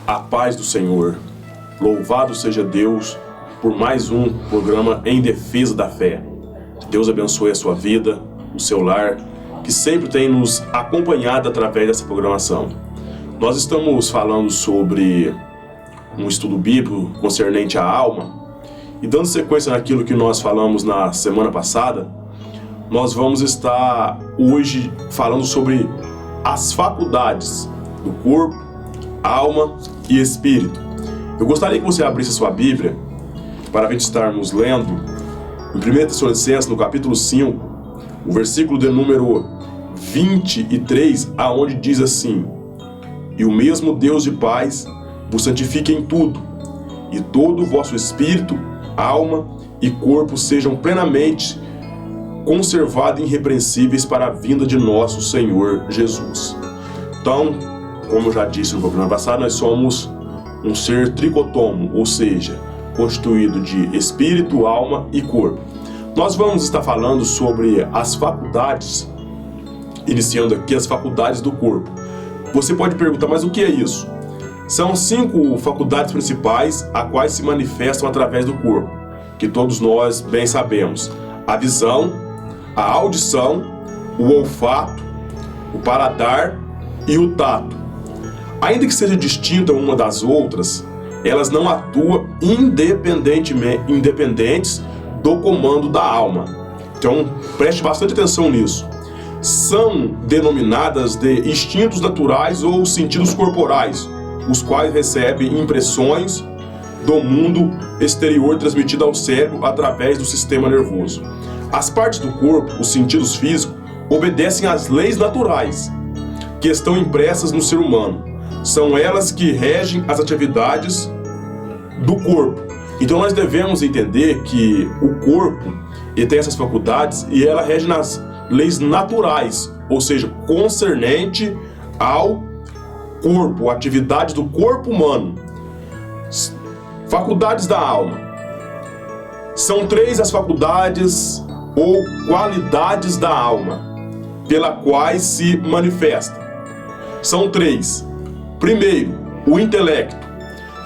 A paz do Senhor. Louvado seja Deus por mais um programa em defesa da fé. Deus abençoe a sua vida, o seu lar, que sempre tem nos acompanhado através dessa programação. Nós estamos falando sobre um estudo bíblico concernente à alma, e dando sequência naquilo que nós falamos na semana passada, nós vamos estar hoje falando sobre as faculdades do corpo, alma e espírito. Eu gostaria que você abrisse sua Bíblia para a gente estarmos lendo em 1 Tessalonicenses, no capítulo 5, o versículo de número 23, aonde diz assim: E o mesmo Deus de paz vos santifique em tudo, e todo o vosso espírito, alma e corpo sejam plenamente conservados e irrepreensíveis para a vinda de nosso Senhor Jesus. Então, como eu já disse no programa passado, nós somos um ser tricotomo, ou seja, constituído de espírito, alma e corpo. Nós vamos estar falando sobre as faculdades, iniciando aqui as faculdades do corpo. Você pode perguntar, mas o que é isso? São 5 faculdades principais, as quais se manifestam através do corpo, que todos nós bem sabemos: a visão, a audição, o olfato, o paladar e o tato. Ainda que seja distinta uma das outras, elas não atuam independentes do comando da alma. Então, preste bastante atenção nisso. São denominadas de instintos naturais ou sentidos corporais, os quais recebem impressões do mundo exterior transmitida ao cérebro através do sistema nervoso. As partes do corpo, os sentidos físicos, obedecem às leis naturais que estão impressas no ser humano. São elas que regem as atividades do corpo. Então nós devemos entender que o corpo ele tem essas faculdades e ela rege nas leis naturais, ou seja, concernente ao corpo, atividades do corpo humano. Faculdades da alma. São 3 as faculdades ou qualidades da alma, pela quais se manifesta. São 3. Primeiro, o intelecto.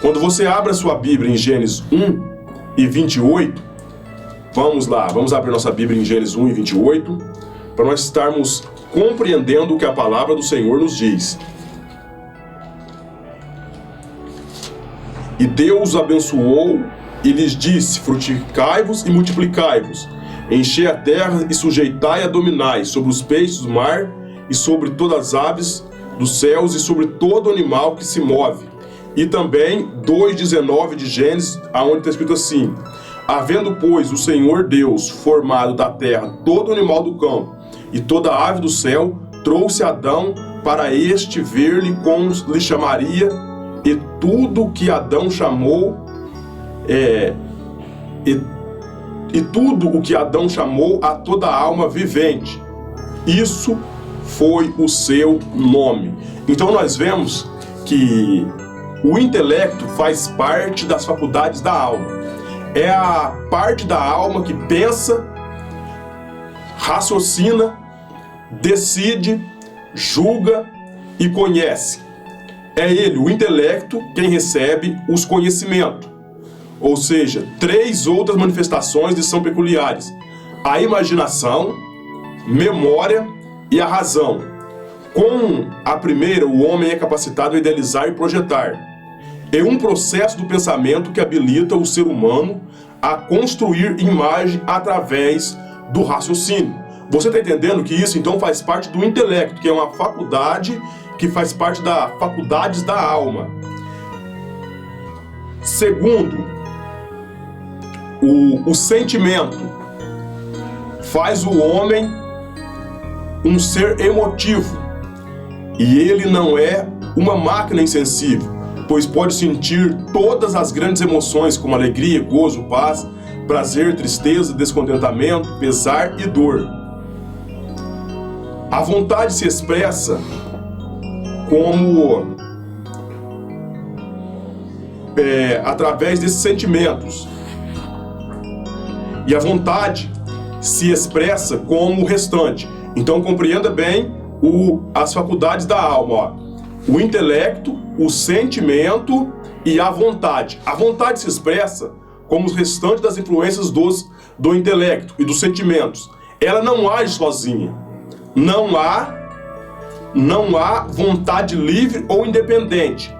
Quando você abre a sua Bíblia em Gênesis 1 e 28, vamos lá, vamos abrir nossa Bíblia em Gênesis 1 e 28, para nós estarmos compreendendo o que a palavra do Senhor nos diz. E Deus abençoou e lhes disse: frutificai-vos e multiplicai-vos, enchei a terra e sujeitai a dominai sobre os peixes do mar e sobre todas as aves dos céus e sobre todo animal que se move. E também 2:19 de Gênesis, aonde está escrito assim: havendo, pois, o Senhor Deus formado da terra todo animal do campo e toda ave do céu, trouxe Adão para este ver-lhe como lhe chamaria, e tudo que Adão chamou tudo o que Adão chamou a toda alma vivente, isso foi o seu nome. Então nós vemos que o intelecto faz parte das faculdades da alma. É a parte da alma que pensa, raciocina, decide, julga e conhece. É ele, o intelecto, quem recebe os conhecimentos. Ou seja, 3 outras manifestações lhe são peculiares: a imaginação, memória e a razão. Com a primeira, o homem é capacitado a idealizar e projetar. É um processo do pensamento que habilita o ser humano a construir imagem através do raciocínio. Você está entendendo que isso então faz parte do intelecto, que é uma faculdade que faz parte das faculdades da alma. Segundo, o sentimento faz o homem um ser emotivo, e ele não é uma máquina insensível, pois pode sentir todas as grandes emoções como alegria, gozo, paz, prazer, tristeza, descontentamento, pesar e dor. A vontade se expressa como através desses sentimentos, e a vontade se expressa como o restante. Então compreenda bem as faculdades da alma. Ó. o intelecto, o sentimento e a vontade. A vontade se expressa como os restantes das influências do intelecto e dos sentimentos. Ela não age sozinha. Não há vontade livre ou independente.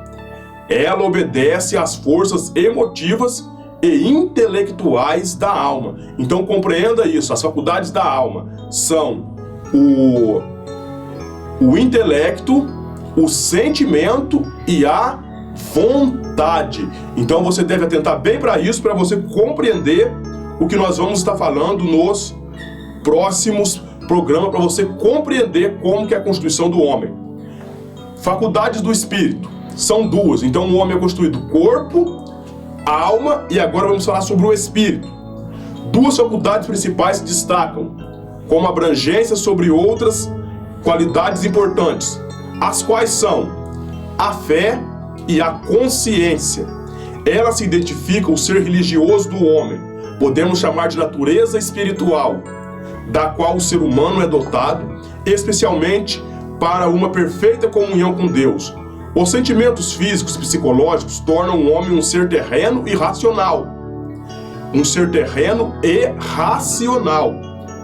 Ela obedece às forças emotivas e intelectuais da alma. Então compreenda isso, as faculdades da alma são o intelecto, o sentimento e a vontade. Então você deve atentar bem para isso, para você compreender o que nós vamos estar falando nos próximos programas, para você compreender como que é a constituição do homem. Faculdades do espírito são duas. Então o homem é constituído corpo, alma, e agora vamos falar sobre o espírito. Duas faculdades principais se destacam como abrangência sobre outras qualidades importantes, as quais são a fé e a consciência. Elas se identificam o ser religioso do homem. Podemos chamar de natureza espiritual, da qual o ser humano é dotado, especialmente para uma perfeita comunhão com Deus. Os sentimentos físicos e psicológicos tornam o homem um ser terreno e racional. Um ser terreno e racional.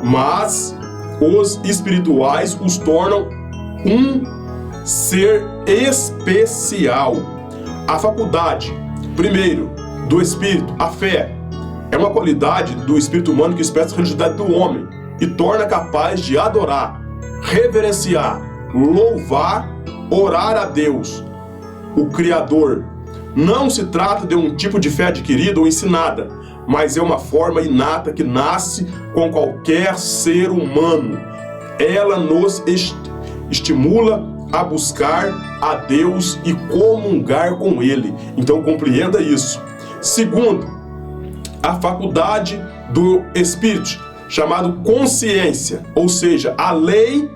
Mas os espirituais os tornam um ser especial. A faculdade, primeiro, do espírito, a fé, é uma qualidade do espírito humano que expressa a religiosidade do homem e torna capaz de adorar, reverenciar, louvar, orar a Deus, o Criador. Não se trata de um tipo de fé adquirida ou ensinada, mas é uma forma inata que nasce com qualquer ser humano. Ela nos estimula a buscar a Deus e comungar com Ele. Então compreenda isso. Segundo, a faculdade do Espírito, chamado consciência, ou seja, a lei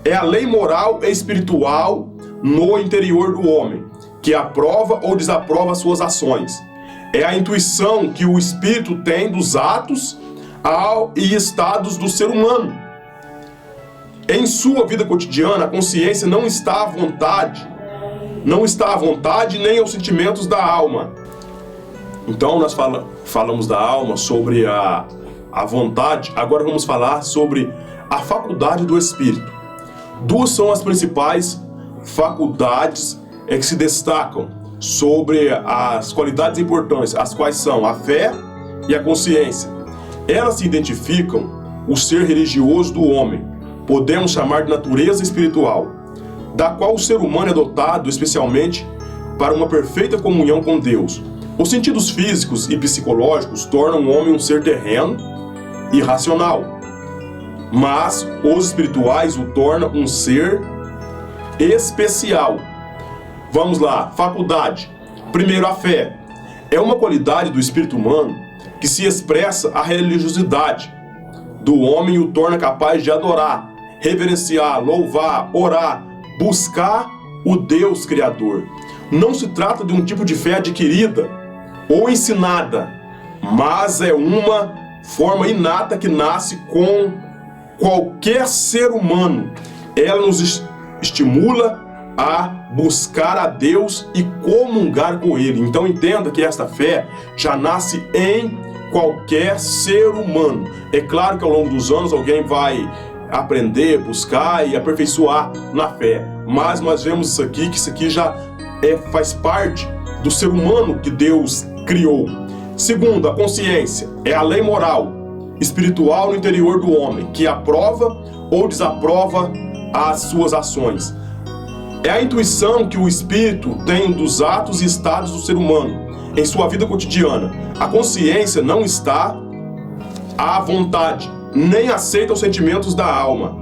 é a lei moral e espiritual no interior do homem, que aprova ou desaprova suas ações. É a intuição que o espírito tem dos atos e estados do ser humano. Em sua vida cotidiana, a consciência não está à vontade nem aos sentimentos da alma. Então nós falamos da alma, sobre a vontade. Agora vamos falar sobre a faculdade do espírito. Duas são as principais faculdades que se destacam sobre as qualidades importantes, as quais são a fé e a consciência. Elas se identificam o ser religioso do homem, podemos chamar de natureza espiritual, da qual o ser humano é dotado especialmente para uma perfeita comunhão com Deus. Os sentidos físicos e psicológicos tornam o homem um ser terreno e racional, mas os espirituais o tornam um ser especial. Vamos lá, faculdade. Primeiro, a fé. É uma qualidade do espírito humano que se expressa a religiosidade do homem e o torna capaz de adorar, reverenciar, louvar, orar, buscar o Deus Criador. Não se trata de um tipo de fé adquirida ou ensinada, mas é uma forma inata que nasce com qualquer ser humano. Ela nos estimula a buscar a Deus e comungar com Ele. Então entenda que esta fé já nasce em qualquer ser humano. É claro que ao longo dos anos alguém vai aprender, buscar e aperfeiçoar na fé, mas nós vemos isso aqui, que isso aqui já faz parte do ser humano que Deus criou. Segundo, a consciência é a lei moral espiritual no interior do homem, que aprova ou desaprova as suas ações. É a intuição que o espírito tem dos atos e estados do ser humano em sua vida cotidiana. A consciência não está à vontade, nem aceita os sentimentos da alma.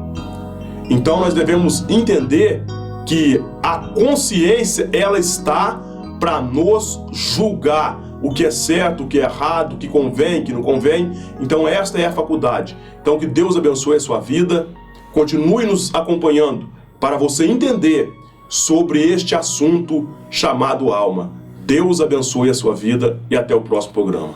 Então nós devemos entender que a consciência, ela está para nos julgar o que é certo, o que é errado, o que convém, o que não convém. Então esta é a faculdade. Então que Deus abençoe a sua vida, continue nos acompanhando para você entender sobre este assunto chamado alma. Deus abençoe a sua vida e até o próximo programa.